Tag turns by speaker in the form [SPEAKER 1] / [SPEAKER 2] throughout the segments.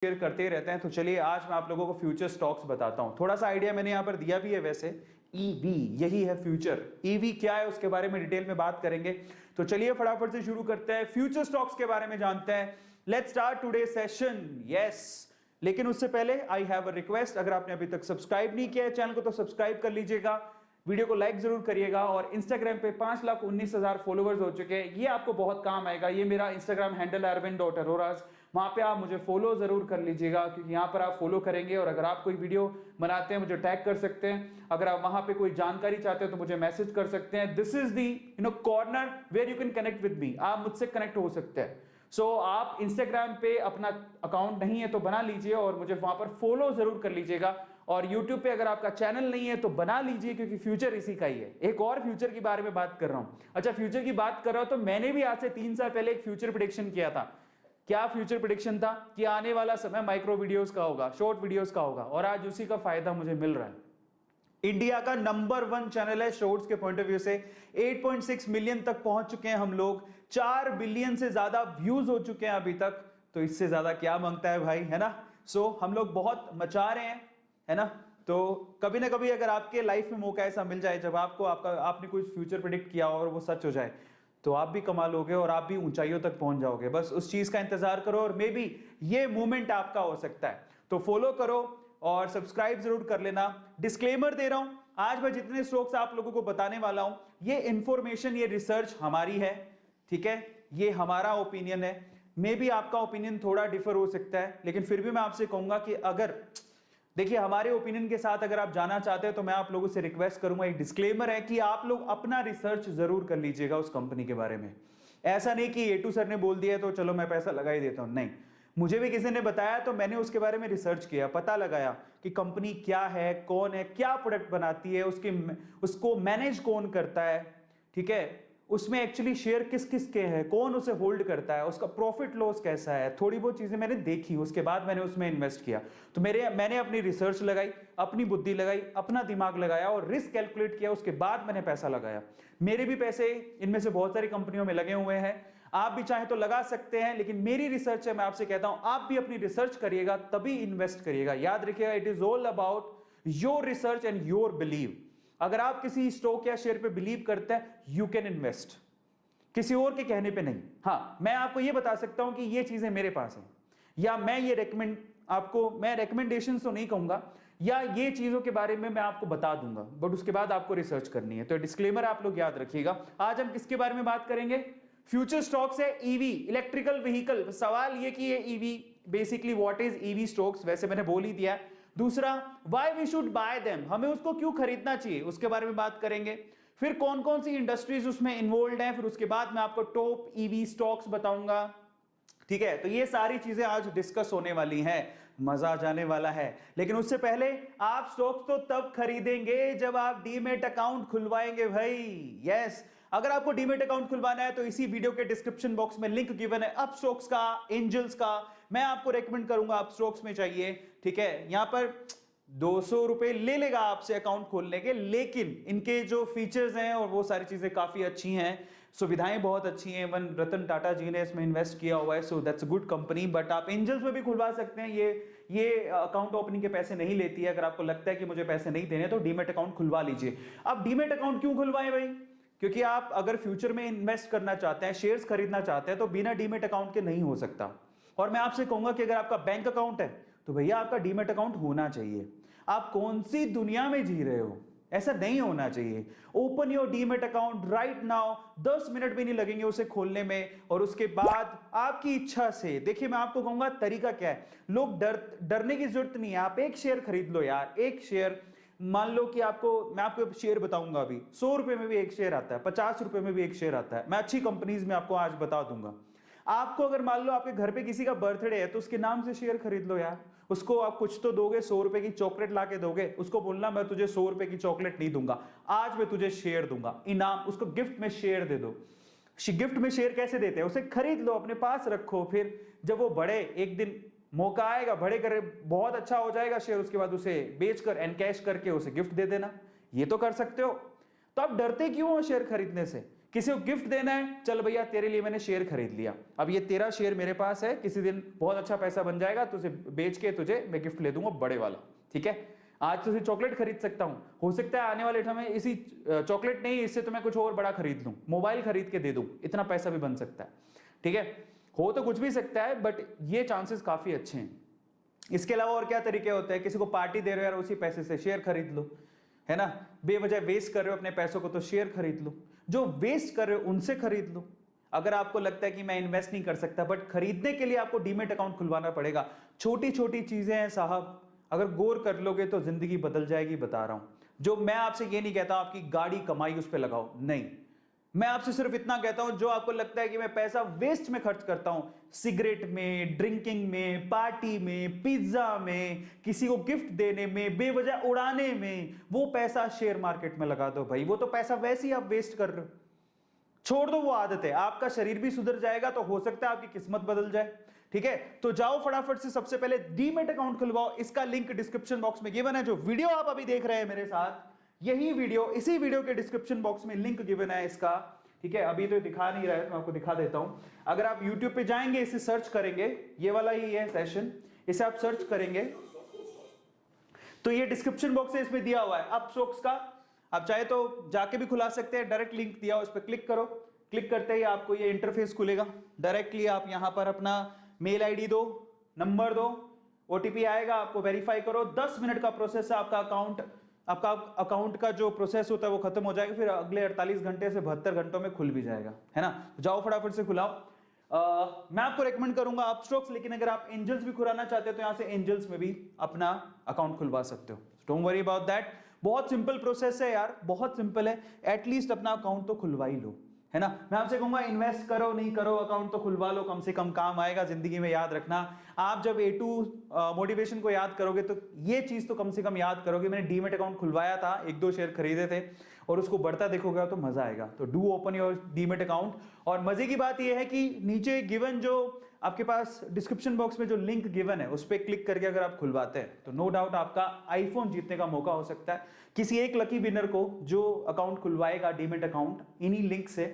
[SPEAKER 1] Share करते ही रहते हैं। तो चलिए आज मैं आप लोगों को फ्यूचर स्टॉक्स बताता हूं। थोड़ा सा आइडिया मैंने यहां पर दिया भी है। वैसे ईवी यही है फ्यूचर। ईवी क्या है उसके बारे में डिटेल में बात करेंगे। तो चलिए फटाफट से शुरू करते हैं, फ्यूचर स्टॉक्स के बारे में जानते हैं। Let's start today session. Yes, लेकिन उससे पहले आई हैव अ रिक्वेस्ट, अगर आपने अभी तक सब्सक्राइब नहीं किया है चैनल को तो सब्सक्राइब कर लीजिएगा, वीडियो को लाइक जरूर करिएगा। और इंस्टाग्राम पे 5,19,000 फॉलोअर्स हो चुके हैं, ये आपको बहुत काम आएगा। ये मेरा इंस्टाग्राम हैंडल है arvind.arora। वहां पे आप मुझे फॉलो जरूर कर लीजिएगा, क्योंकि यहां पर आप फॉलो करेंगे और अगर आप कोई वीडियो बनाते हैं मुझे टैग कर सकते हैं। अगर आप वहां पे कोई जानकारी चाहते हो तो मुझे मैसेज कर सकते हैं। This is the corner where you can connect with me. आप मुझसे कनेक्ट हो सकते हैं। सो आप इंस्टाग्राम पे अपना अकाउंट नहीं है तो बना लीजिए और मुझे वहां पर फॉलो जरूर कर लीजिएगा। और यूट्यूब पे अगर आपका चैनल नहीं है तो बना लीजिए, क्योंकि फ्यूचर इसी का ही है। एक और फ्यूचर के बारे में बात कर रहा हूं। अच्छा, फ्यूचर की बात कर रहा हूं तो मैंने भी आज से 3 साल पहले एक फ्यूचर प्रेडिक्शन किया था। क्या फ्यूचर प्रेडिक्शन था कि आने वाला समय माइक्रो वीडियोस का होगा, शॉर्ट वीडियोस का होगा, और आज उसी का फायदा मुझे मिल रहा है। इंडिया का नंबर 1 चैनल है शॉर्ट्स के पॉइंट ऑफ व्यू से। 8.6 मिलियन तक पहुंच चुके हैं हम लोग। 4 बिलियन से ज्यादा व्यूज हो चुके हैं अभी तक। तो इससे ज्यादा क्या मांगता है भाई, है ना। सो हम लोग बहुत मचा रहे हैं, है ना। तो कभी ना कभी अगर आपके लाइफ में मौका ऐसा मिल जाए जब आपने कुछ फ्यूचर प्रेडिक्ट किया और वो सच हो जाए, तो आप भी कमाल होगे और आप भी ऊंचाइयों तक पहुंच जाओगे। बस उस चीज का इंतजार करो और मे बी ये मूवमेंट आपका हो सकता है। तो फॉलो करो और सब्सक्राइब जरूर कर लेना। डिस्क्लेमर दे रहा हूं, आज मैं जितने स्टॉक्स आप लोगों को बताने वाला हूं, ये इंफॉर्मेशन, ये रिसर्च हमारी है, ठीक है। ये हमारा ओपिनियन है। मे बी आपका ओपिनियन थोड़ा डिफर हो सकता है, लेकिन फिर भी मैं आपसे कहूंगा कि अगर देखिए हमारे ओपिनियन के साथ अगर आप जाना चाहते हैं तो मैं आप लोगों से रिक्वेस्ट करूंगा, एक डिस्क्लेमर है कि आप लोग अपना रिसर्च जरूर कर लीजिएगा उस कंपनी के बारे में। ऐसा नहीं कि ए टू सर ने बोल दिया तो चलो मैं पैसा लगा ही देता हूं, नहीं। मुझे भी किसी ने बताया तो मैंने उसके बारे में रिसर्च किया, पता लगाया कि कंपनी क्या है, कौन है, क्या प्रोडक्ट बनाती है, उसको मैनेज कौन करता है, ठीक है। उसमें एक्चुअली शेयर किस किस के हैं, कौन उसे होल्ड करता है, उसका प्रॉफिट लॉस कैसा है, थोड़ी बहुत चीजें मैंने देखी, उसके बाद मैंने उसमें इन्वेस्ट किया। तो मैंने अपनी रिसर्च लगाई, अपनी बुद्धि लगाई, अपना दिमाग लगाया और रिस्क कैलकुलेट किया, उसके बाद मैंने पैसा लगाया। मेरे भी पैसे इनमें से बहुत सारी कंपनियों में लगे हुए हैं। आप भी चाहे तो लगा सकते हैं, लेकिन मेरी रिसर्च है, मैं आपसे कहता हूं आप भी अपनी रिसर्च करिएगा तभी इन्वेस्ट करिएगा। याद रखिएगा, it is all about your research and your believe. अगर आप किसी स्टॉक या शेयर पे बिलीव करते हैं, यू कैन इन्वेस्ट, किसी और के कहने पे नहीं। हां, मैं आपको यह बता सकता हूं कि ये चीजें मेरे पास हैं, या मैं ये मैं रेकमेंडेशन तो नहीं कहूंगा, या ये चीजों के बारे में मैं आपको बता दूंगा, बट उसके बाद आपको रिसर्च करनी है। तो डिस्क्लेमर आप लोग याद रखिएगा। आज हम किसके बारे में बात करेंगे? फ्यूचर स्टॉक्स है ईवी, इलेक्ट्रिकल व्हीकल। सवाल ये कि ये EV basically what is EV stocks, वैसे मैंने बोल ही दिया। दूसरा, why we should buy them, हमें उसको क्यों खरीदना चाहिए, उसके बारे में बात करेंगे। फिर कौन कौन सी इंडस्ट्रीज उसमें इन्वॉल्व हैं, फिर उसके बाद मैं आपको टॉप ईवी स्टॉक्स बताऊंगा, ठीक है। तो ये सारी चीजें आज डिस्कस होने वाली हैं, मजा जाने वाला है। लेकिन उससे पहले आप स्टॉक्स तो तब खरीदेंगे जब आप डीमेट अकाउंट खुलवाएंगे भाई। यस, अगर आपको डीमेट अकाउंट खुलवाना है तो इसी वीडियो के डिस्क्रिप्शन बॉक्स में लिंक गिवन है अपस्टॉक्स का, एंजल्स का। मैं आपको रेकमेंड करूंगा अपस्टॉक्स में चाहिए, ठीक है। यहां पर 200 रुपए ले लेगा आपसे अकाउंट खोलने के, लेकिन इनके जो फीचर्स हैं और वो सारी चीजें काफी अच्छी हैं, सुविधाएं बहुत अच्छी हैं। इवन रतन टाटा जी ने इसमें इन्वेस्ट किया हुआ है, so that's a good company. But आप एंजल्स में भी खुलवा सकते हैं। ये अकाउंट ओपनिंग के पैसे नहीं लेती है। अगर आपको लगता है कि मुझे पैसे नहीं देने तो डीमेट अकाउंट खुलवा लीजिए। अब डीमेट अकाउंट क्यों खुलवाएं भाई? क्योंकि आप अगर फ्यूचर में इन्वेस्ट करना चाहते हैं, शेयर्स खरीदना चाहते हैं, तो बिना डीमेट अकाउंट के नहीं हो सकता। और मैं आपसे कहूंगा कि अगर आपका बैंक अकाउंट है तो भैया आपका डीमेट अकाउंट होना चाहिए। आप कौन सी दुनिया में जी रहे हो, ऐसा नहीं होना चाहिए। Open your demat account right now, 10 minute भी नहीं लगेंगे उसे खोलने में। और उसके बाद आपकी इच्छा से, देखिए मैं आपको कहूंगा तरीका क्या है। लोग डरने की जरूरत नहीं है। आप एक शेयर खरीद लो यार, एक शेयर। मान लो कि मैं आपको शेयर बताऊंगा अभी, 100 रुपए में भी एक शेयर आता है, 50 रुपए में भी एक शेयर आता है। मैं अच्छी कंपनीज में आपको आज बता दूंगा। आपको अगर मान लो आपके घर पे किसी का बर्थडे है तो उसके नाम से शेयर खरीद लो यार। उसको आप कुछ तो दोगे, 100 रुपए की चॉकलेट ला के दोगे, उसको बोलना मैं तुझे 100 रुपए की चॉकलेट नहीं दूंगा, आज मैं तुझे शेयर दूंगा इनाम। उसको गिफ्ट में शेयर दे दो। गिफ्ट में शेयर कैसे देते हैं? उसे खरीद लो, अपने पास रखो, फिर जब वो बढ़े, एक दिन मौका आएगा, बड़े करे, बहुत अच्छा हो जाएगा शेयर, उसके बाद उसे बेचकर एनकैश करके उसे गिफ्ट दे देना। ये तो कर सकते हो। तो आप डरते क्यों हो शेयर खरीदने से? किसी को गिफ्ट देना है, चल भैया तेरे लिए मैंने शेयर खरीद लिया, अब ये तेरा शेयर मेरे पास है, किसी दिन बहुत अच्छा पैसा बन जाएगा, तुझे बेच के तुझे मैं गिफ्ट ले दूंगा बड़े वाला, ठीक है। आज तुझे चॉकलेट खरीद सकता हूं, हो सकता है आने वाले समय इसी चॉकलेट नहीं, इससे तो मैं कुछ और बड़ा खरीद लूं, मोबाइल खरीद के दे दूं, इतना पैसा भी बन सकता है, ठीक है। हो तो कुछ भी सकता है, बट ये चांसेस काफी अच्छे हैं। इसके अलावा और क्या तरीके होते हैं, किसी को पार्टी दे रहे हो यार, उसी पैसे से शेयर खरीद लो, है ना। बेवजह वेस्ट कर रहे हो अपने पैसों को तो शेयर खरीद लो, जो वेस्ट कर रहे हो उनसे खरीद लो। अगर आपको लगता है कि मैं इन्वेस्ट नहीं कर सकता, बट खरीदने के लिए आपको डीमेट अकाउंट खुलवाना पड़ेगा। छोटी छोटी चीजें हैं साहब, अगर गौर कर लोगे तो जिंदगी बदल जाएगी, बता रहा हूं। जो मैं आपसे ये नहीं कहता आपकी गाड़ी कमाई उस पर लगाओ, नहीं, मैं आपसे सिर्फ इतना कहता हूं जो आपको लगता है कि मैं पैसा वेस्ट में खर्च करता हूं, सिगरेट में, ड्रिंकिंग में, पार्टी में, पिज्जा में, किसी को गिफ्ट देने में, बेवजह उड़ाने में, वो पैसा शेयर मार्केट में लगा दो भाई, वो तो पैसा वैसे ही आप वेस्ट कर रहे हो। छोड़ दो वो आदत है, आपका शरीर भी सुधर जाएगा तो हो सकता है आपकी किस्मत बदल जाए, ठीक है। तो जाओ फटाफट से सबसे पहले डीमेट अकाउंट खुलवाओ, इसका लिंक डिस्क्रिप्शन बॉक्स में गिवन है। जो वीडियो आप अभी देख रहे हैं मेरे साथ, यही वीडियो, इसी वीडियो के डिस्क्रिप्शन बॉक्स में लिंक गिवन है इसका, ठीक है। अभी तो दिखा नहीं रहा है तो मैं आपको दिखा देता हूं। अगर आप YouTube पे जाएंगे, इसे सर्च करेंगे, ये वाला ही है सेशन, इसे आप सर्च करेंगे तो ये डिस्क्रिप्शन बॉक्स है, इसमें दिया हुआ है अपस्टॉक्स का। आप चाहे तो जाके भी खुला सकते हैं, डायरेक्ट लिंक दिया हो, उस पर क्लिक करो, क्लिक करते ही आपको ये इंटरफेस खुलेगा। डायरेक्टली आप यहां पर अपना मेल आईडी दो, नंबर दो, ओटीपी आएगा, आपको वेरीफाई करो, 10 मिनट का प्रोसेस है। आपका अकाउंट का जो प्रोसेस होता है वो खत्म हो जाएगा, फिर अगले 48 घंटे से 72 घंटों में खुल भी जाएगा, है ना। तो जाओ फटाफट से खुलाओ। मैं आपको रेकमेंड करूंगा अपस्टॉक्स, लेकिन अगर आप एंजल्स भी खुलाना चाहते हो तो यहां से एंजल्स में भी अपना अकाउंट खुलवा सकते हो, डोंट वरी अबाउट दैट। बहुत सिंपल प्रोसेस है यार, बहुत सिंपल है, एटलीस्ट अपना अकाउंट तो खुलवा ही लो, है ना। मैं आपसे कहूंगा इन्वेस्ट करो नहीं करो, अकाउंट तो खुलवा लो, कम से कम काम आएगा जिंदगी में। याद रखना, आप जब A2 मोटिवेशन को याद करोगे तो ये चीज तो कम से कम याद करोगे, मैंने डीमेट अकाउंट खुलवाया था, 1-2 शेयर खरीदे थे, और उसको बढ़ता देखोगे तो मजा आएगा। तो do open your demat account. और मजे की बात यह है कि नीचे गिवन जो आपके पास डिस्क्रिप्शन बॉक्स में जो लिंक गिवन है उस पर क्लिक करके अगर आप खुलवाते हैं तो नो डाउट आपका आईफोन जीतने का मौका हो सकता है। किसी एक लकी विनर को जो अकाउंट खुलवाएगा डीमेट अकाउंट इन्हीं लिंक से,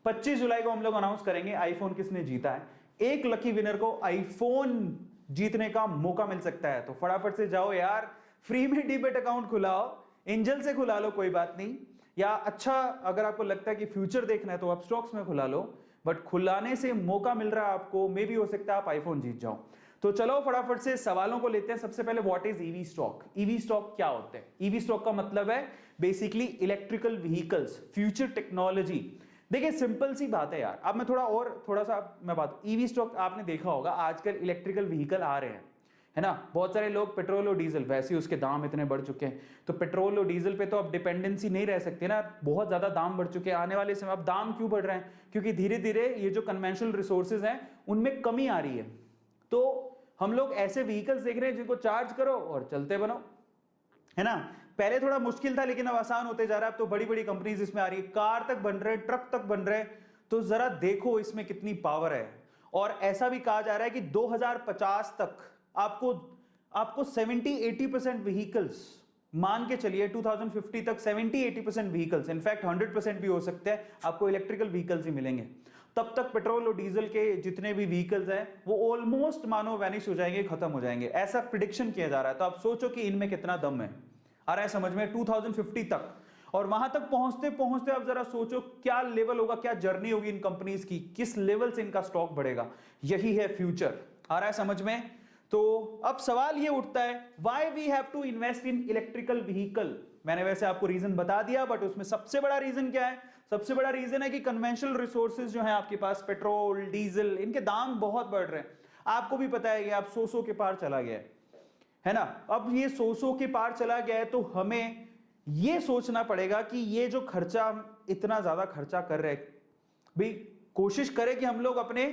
[SPEAKER 1] 25 जुलाई को हम लोग अनाउंस करेंगे आईफोन किसने जीता है। एक लकी विनर को आईफोन जीतने का मौका मिल सकता है। तो फटाफट से जाओ यार, फ्री में डीमेट अकाउंट खुलाओ, एंजल से खुला लो, कोई बात नहीं, या अच्छा अगर आपको लगता है कि फ्यूचर देखना है तो आप स्टॉक्स में खुला लो, बट खुलाने से मौका मिल रहा है आपको, मे भी हो सकता है आप आईफोन जीत जाओ। तो चलो फटाफट से सवालों को लेते हैं। सबसे पहले what is EV stock? EV stock क्या होते हैं? ईवी स्टॉक का मतलब है basically electrical vehicles, future technology. देखिए सिंपल सी बात है यार, अब मैं थोड़ा सा मैं बात, ईवी स्टॉक आपने देखा होगा आजकल इलेक्ट्रिकल व्हीकल आ रहे हैं, है ना। बहुत सारे लोग पेट्रोल और डीजल, वैसे ही उसके दाम इतने बढ़ चुके हैं, तो पेट्रोल और डीजल पे तो अब डिपेंडेंसी नहीं रह सकती ना, बहुत ज्यादा दाम बढ़ चुके हैं। आने वाले समय अब दाम क्यों बढ़ रहे हैं? क्योंकि धीरे धीरे ये जो कन्वेंशनल रिसोर्सेज हैं उनमें कमी आ रही है। तो हम लोग ऐसे व्हीकल्स देख रहे हैं जिनको चार्ज करो और चलते बनो, है ना। पहले थोड़ा मुश्किल था लेकिन अब आसान होते जा रहा है। अब तो बड़ी बड़ी कंपनीज इसमें आ रही है, कार तक बन रहे, ट्रक तक बन रहे, तो जरा देखो इसमें कितनी पावर है। और ऐसा भी कहा जा रहा है कि 2050 तक आपको 70-80% व्हीकल्स, मान के चलिए 2050 तक 70-80% व्हीकल्स, इनफैक्ट 100% भी हो सकते हैं, आपको इलेक्ट्रिकल व्हीकल्स ही मिलेंगे। तब तक पेट्रोल और डीजल के जितने भी व्हीकल्स हैं वो ऑलमोस्ट मानो वैनिश हो जाएंगे, खत्म हो जाएंगे, ऐसा प्रिडिक्शन किया जा रहा है। तो आप सोचो कि इनमें कितना दम है, आ रहा है समझ में, 2050 तक। और वहां तक पहुंचते पहुंचते आप जरा सोचो क्या लेवल होगा, क्या जर्नी होगी इन कंपनीज की, किस लेवल से इनका स्टॉक बढ़ेगा। यही है फ्यूचर, आ रहा है समझ में। तो अब सवाल ये उठता है, why we have to invest in electrical vehicle. मैंने वैसे आपको रीजन बता दिया, बट उसमें सबसे बड़ा रीजन क्या है? सबसे बड़ा रीजन है कि कन्वेंशनल रिसोर्सेज जो है आपके पास, पेट्रोल डीजल, इनके दाम बहुत बढ़ रहे हैं। आपको भी पता है कि आप 100 के पार चला गया है ना। अब ये 100 के पार चला गया है तो हमें ये सोचना पड़ेगा कि ये जो खर्चा, इतना ज्यादा खर्चा कर रहे हैं, भाई कोशिश करें कि हम लोग अपने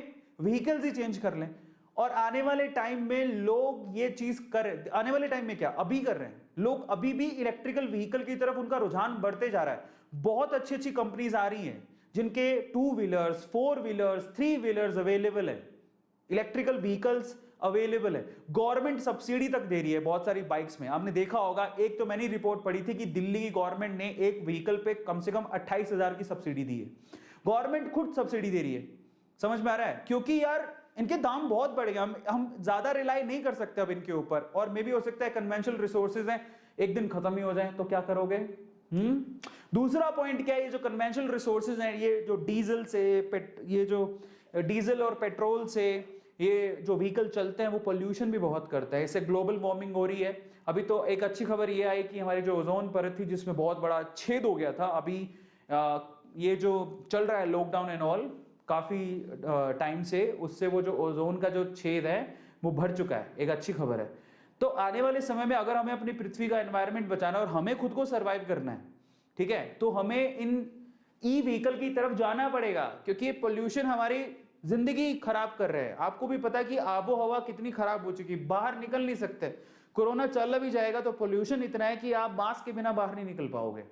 [SPEAKER 1] व्हीकल्स ही चेंज कर लें। और आने वाले टाइम में लोग ये चीज कर, आने वाले टाइम में क्या अभी कर रहे हैं लोग, अभी भी इलेक्ट्रिकल व्हीकल की तरफ उनका रुझान बढ़ते जा रहा है। बहुत अच्छी अच्छी कंपनीज आ रही हैं जिनके 2 व्हीलर्स, 4 व्हीलर्स, 3 व्हीलर्स अवेलेबल है। इलेक्ट्रिकल व्हीकल्स अवेलेबल है, गवर्नमेंट सब्सिडी तक दे रही है बहुत सारी बाइक्स में। आपने देखा होगा, एक तो मैंने रिपोर्ट पढ़ी थी कि दिल्ली की गवर्नमेंट ने एक व्हीकल पे कम से कम 28,000 की सब्सिडी दी है। गवर्नमेंट खुद सब्सिडी दे रही है, समझ में आ रहा है? क्योंकि यार इनके दाम बहुत बढ़ गए, हम ज्यादा रिलाई नहीं कर सकते अब इनके ऊपर, और मे भी हो सकता है कन्वेंशनल रिसोर्सेज हैं एक दिन खत्म ही हो जाए, तो क्या करोगे? दूसरा पॉइंट क्या है, ये जो कन्वेंशनल रिसोर्सेज हैं, ये जो डीजल से ये जो डीजल और पेट्रोल से ये जो व्हीकल चलते हैं वो पोल्यूशन भी बहुत करता है, इससे ग्लोबल वार्मिंग हो रही है। अभी तो एक अच्छी खबर ये आई कि हमारी जो ओजोन परत थी जिसमें बहुत बड़ा छेद हो गया था, अभी ये जो चल रहा है लॉकडाउन एंड ऑल काफी टाइम से, उससे वो जो ओजोन का जो छेद है वो भर चुका है, एक अच्छी खबर है। तो आने वाले समय में अगर हमें अपनी पृथ्वी का एनवायरनमेंट बचाना है और हमें खुद को सरवाइव करना है, ठीक है, तो हमें इन ई व्हीकल की तरफ जाना पड़ेगा, क्योंकि पोल्यूशन हमारी जिंदगी खराब कर रहे हैं। आपको भी पता है कि आबो हवा कितनी खराब हो चुकी, बाहर निकल नहीं सकते, कोरोना चल भी जाएगा तो पोल्यूशन इतना है कि आप मास्क के बिना बाहर नहीं निकल पाओगे।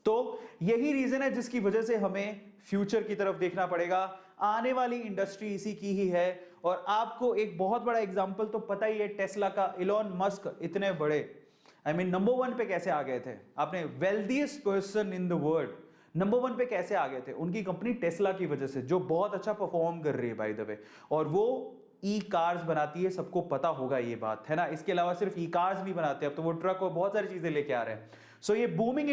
[SPEAKER 1] तो यही रीजन है जिसकी वजह से हमें फ्यूचर की तरफ देखना पड़ेगा। आने वाली इंडस्ट्री इसी की ही है, और आपको एक बहुत बड़ा एग्जांपल तो पता ही है टेस्ला का, इलॉन मस्क इतने बड़े नंबर 1 पे कैसे आ गए थे? आपने wealthiest person in the world number 1 पे कैसे आ गए थे? उनकी कंपनी टेस्ला की वजह से, जो बहुत अच्छा परफॉर्म कर रही है बाय द वे, और वो ई कार्स बनाती है, सबको पता होगा ये बात, है ना? इसके अलावा सिर्फ ई कार्स नहीं बनाते, अब तो वो ट्रक और बहुत सारी चीजें लेके आ रहे हैं। सो ये बूमिंग